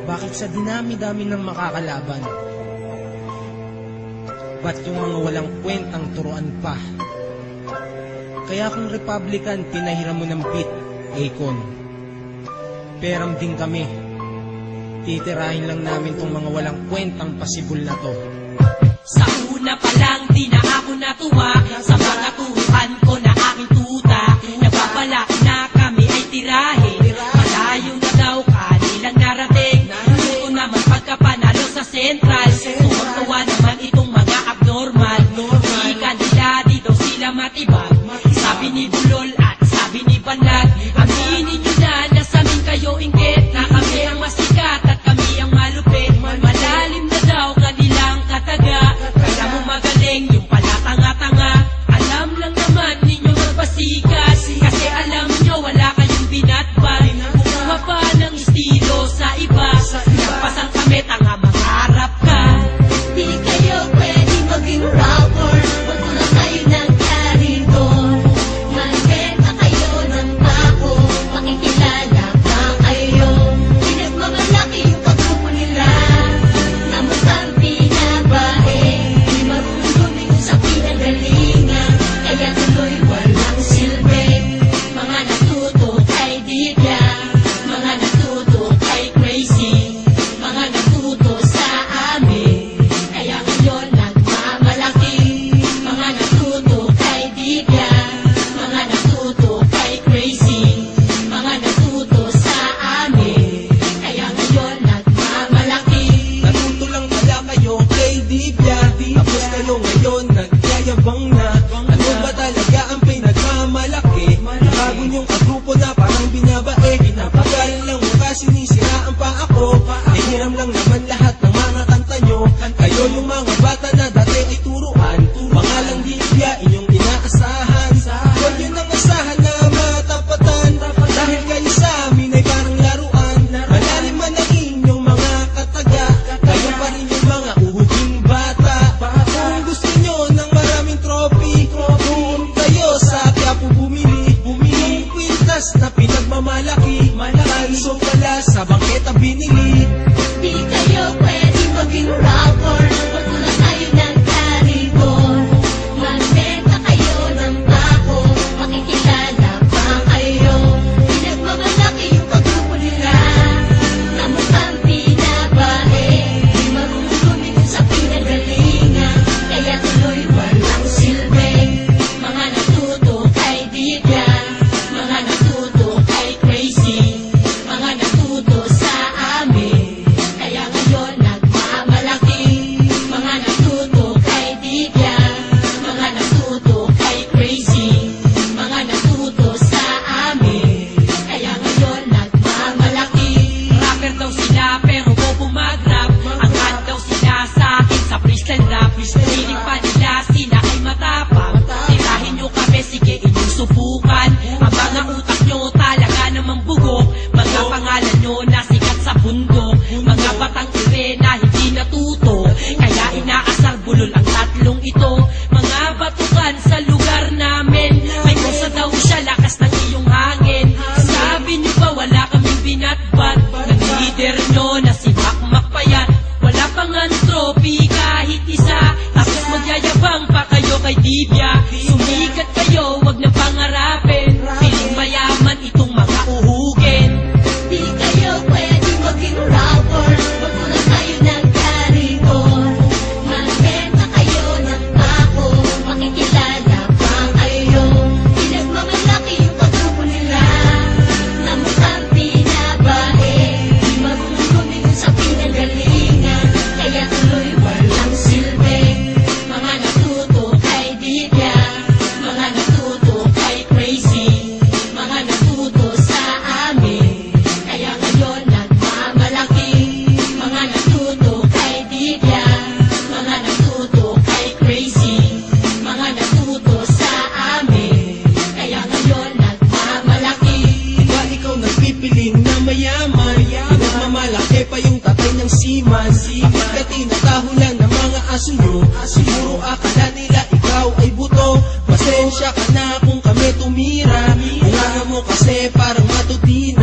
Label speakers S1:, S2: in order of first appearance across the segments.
S1: Bakit sa dinami-dami ng makakalaban, ba't yung mga walang kwentang turuan pa? Kaya kung Republican, pinahiram mo ng beat, Akon. Peram din kami. Titirahin lang namin tong mga walang kwentang pasibol na to.
S2: Sa una pa lang, di na ako natuwa sa mga turuan ko na aking tuta. Nagbabala na kami ay tirahin. Malayo na daw kanilang narating. Ito naman pagkapanalo sa Central. Tuwa naman itong mga abnormal. Di kanila, di daw sila matibag. Sabi ni Bulol at sabi ni Banlag, aminin nyo na sa amin kayo inggit, na kami ang masikat at kami ang malupit. Malalim na daw kanilang kataga. Kaya mo magaling yung pala tanga-tanga. Alam lang naman ninyo magpasikat, kasi alam nyo wala kayong binatbal. Kumuha pa ng estilo sa iba, nagpasang kami tanga mangarap ka.
S3: Di kayo pwede maging rapper, wag mo lang kayo ng karintor. Magbenta kayo ng pako, makikilala pa kayo. Pinagmamalaki yung pagrupo nila, na mukhang pinabae. Di marunong lumingon sa pinagalingan, kaya tuloy walang silbi. Mga natuto kay Divya, mga natuto kay Crazy, mga natuto sa amin, kaya ngayon nagmamalaki. Mga natuto kay Divya, mga natuto kay Crazy, mga natuto sa amin, kaya ngayon nagmamalaki.
S1: Natuto lang pala kayo kay Divya, tapos kayo ngayon nagyayabang na. Ano ba talaga ang pinagmamalaki? Bago niyong kagrupo na parang binabae. Napagalan lang mukha, sinisiraan pa ako. Nahiram lang naman lahat ng mga kanta nyo. Kayo yung mga bata na dati ay turuan. Pangalang Divya, inyong inaasahan. Huwag yun ang asahan na matapatan, dahil kayo sa amin ay parang laruan. Malalim man ang inyong mga kataga, kayo pa rin yung mga uhuging bata. Kung gusto nyo ng maraming trophy, kung kayo sa Quiapo bumili yung kwintas na pinagmamalaki. Kaso pala sa bangketa binili.
S3: Di kayo pwede maging rapper, wag mo lang kayo ng karintor. Magbenta kayo ng pako, makikilala pa kayo. Pinagmamalaki yung pagrupo nila, na mukhang pinabae. Di marunong lumingon sa pinagalingan, kaya tuloy walang silbi. Mga natuto kay Divya, mga natuto kay Crazy, mga natuto sa amin, kaya ngayon nagmamalaki. Mga natuto kay Divya, mga natuto kay Crazy, mga natuto sa amin, kaya ngayon nagmamalaki.
S2: Rapper daw sila pero bobo mag-rap. Angat daw sila sa akin sa freestyle rap. Piling pa nila sila ay matapang. Tirahin nyo kami, sige inyong subukan. Ang mga utak nyo talaga namang bugok. Mga pangalan nyo na sikat sa bundok. Mga batang ire na hindi natuto, kaya inaasar bulol ang tatlong ito. Mga batukan sa lugar namin, may kursa daw siya, lakas ng iyong hangin. Sabi niyo ba wala kaming binatbat? Ng leader nyo na si Makmak Payat, wala pang ang trophy kahit isa. Tapos magyayabang pa kayo kay Divya. Sumikat kayo, wag na pangarapin. Piling mayaman itong mga uhugin.
S3: Di kayo pwede maging rapper, wag mo lang kayo ng karintor. Magbenta kayo ng pako, makikilala pa kayo. Pinagmamalaki yung pagrupo nila, na mukhang pinabae. Di marunong lumingon sa pinagalingan, kaya tuloy walang silbi. Mga natuto kay Divya, mga natuto kay Crazy, mga natuto sa amin, kaya ngayon nagmamalaki. Mga natuto kay Divya, mga natuto kay Crazy, mga natuto sa amin, kaya ngayon nagmamalaki.
S1: Diba ikaw nagpipiling na mayaman, pinagmamalaki pa yung tatay ng siman. Bakit ka tinatahulan ng mga aso nyo? Siguro akala nila ikaw ay buto. Pasensya ka na kung kami tumira. Kung mo kasi parang matutina.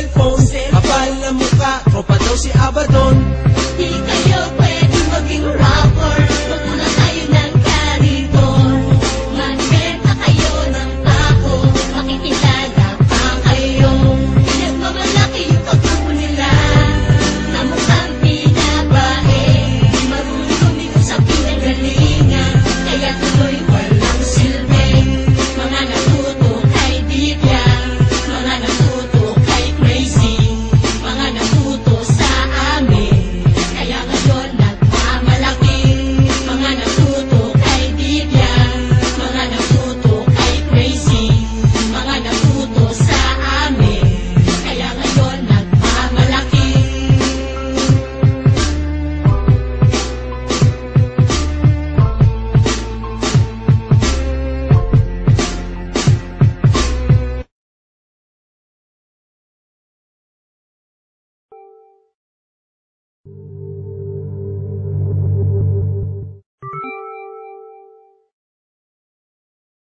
S1: cellphone. Kapal na mukha, tropa daw si Abaddon.
S3: Di